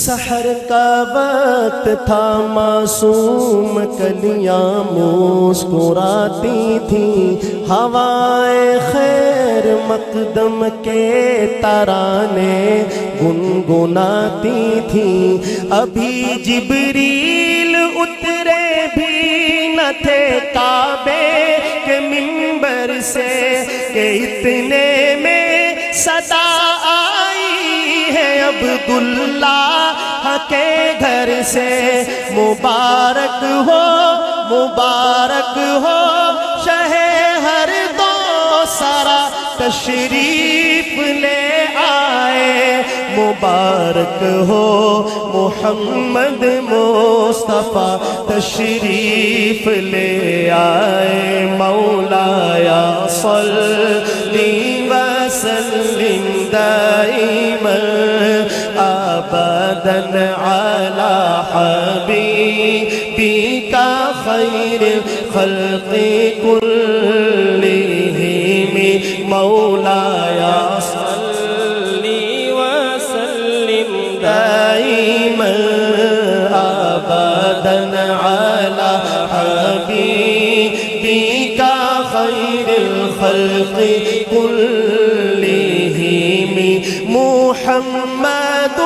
سحر کا وقت تھا، معصوم کلیاں مسکراتی تھیں، ہوائے خیر مقدم کے ترانے گنگناتی تھیں۔ ابھی جبریل اترے بھی نہ تھے کعبے کے منبر سے کہ اتنے میں صدا آئی ہے عبداللہ کے گھر سے۔ مبارک ہو شہ ہر دو سرا تشریف لے آئے، مبارک ہو محمد مصطفیٰ تشریف لے آئے۔ مولایا صلی وسلم دائما ابدا علی حبیبک خیر الخلق کلہم۔ مولایا صلی وسلم دائما ابدا علی حبیبک خیر الخلق کلہم۔ محمد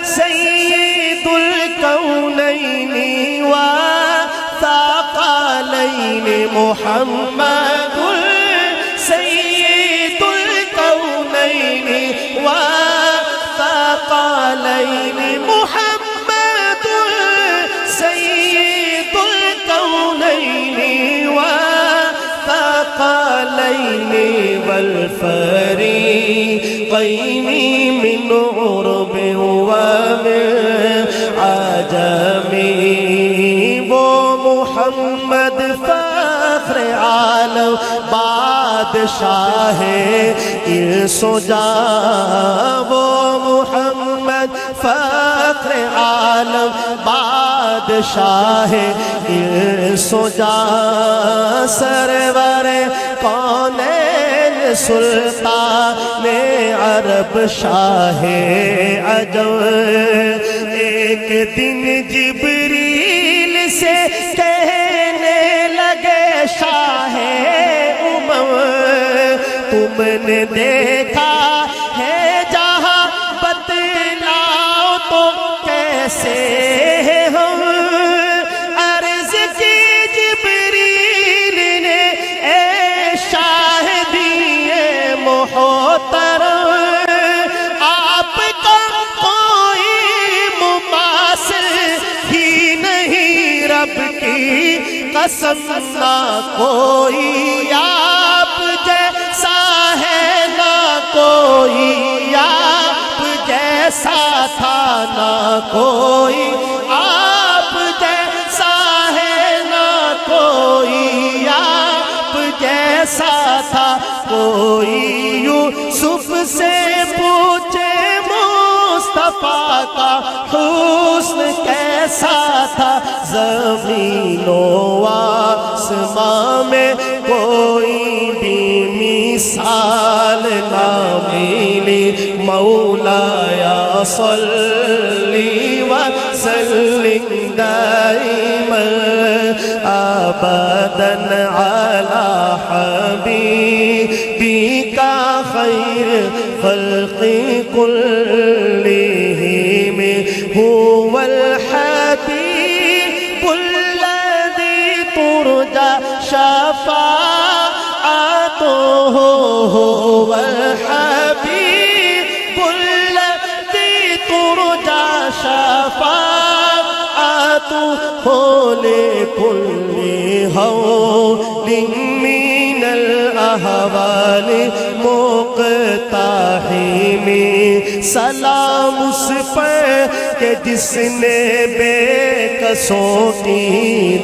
سید الکونین والثقلین، محمد سید الکونین والثقلین، محمد سید الکونین والثقلین والفریقین من عرب ومن عجم۔ وہ محمد فخر عالم بادشاہ انس و جاں، وہ محمد فخر عالم بادشاہ انس و جاں، سرور کونین سلطان عرب شاہ عجم۔ ایک دن جبریل سے کہنے لگے شاہ امم، تم نے دیکھا ہے جہاں بتلاؤ تو کیسے ہم؟ عرض کی جبریل نے اے شاہ دیے محترم، آپ کا کوئی مماثل ہی نہیں، رب کی قسم نہ کوئی آپ جیسا ہے، نہ کوئی آپ جیسا تھا، نہ کوئی آپ جیسا ہے، نہ کوئی آپ جیسا تھا۔ کوئی یوسف سے پوچھے مصطفیٰ کا حسن کیسا تھا، زمین و آسمان میں کوئی بھی مثال نہ ملی۔ مولایا صلی وسلم دائما ابدا علی حبیبک خیر خلق کلہم۔ هو الحبیب الذی ترجى شفاعته، هو الحبیب الذی ترجى شفاعته لكل هول من الأهوال مقتحم۔ سلام اس پر کہ جس نے بے کسوں کی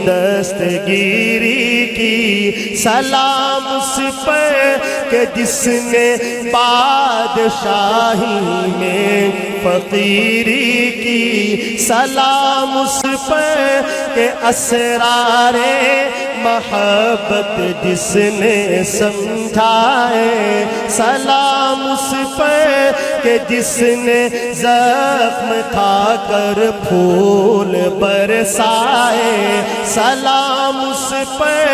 دستگیری کی، سلام اس پر کہ جس نے بادشاہی میں فقیری کی، سلام اس پر کہ اسرار محبت جس نے سمجھائے، سلام اس پر کہ جس نے زخم کھا کر پھول برسائے، سلام اس پر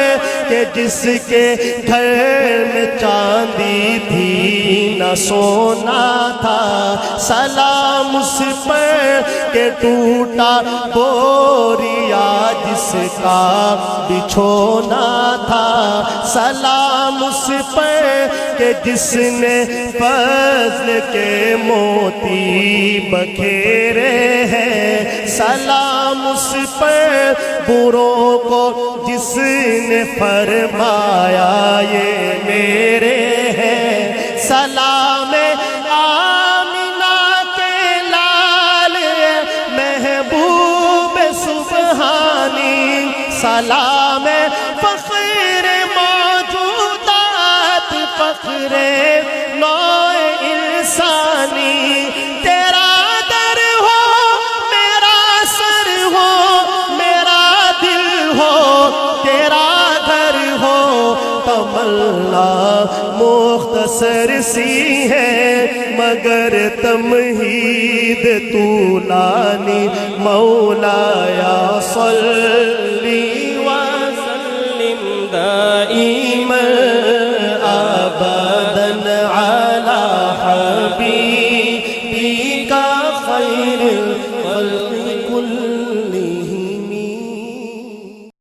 کہ جس کے گھر میں چاندی تھی نہ سونا تھا، سلام اس پر کہ ٹوٹا بوریا جس کا بچھونا تھا، سلام اس پر کہ جس نے فضل کے موتی بکھیرے ہیں، سلام اس پر بروں کو جس نے فرمایا یہ میرے ہیں، سلام آمنہ کے لال محبوب سبحانی، سلام فخر موجودات، فخر نوع انسانی، تیرا در ہو میرا سر ہو میرا دل ہو تیرا گھر ہو، تمنا مختصر سی ہے مگر تمہید طولانی، مولا یا صلی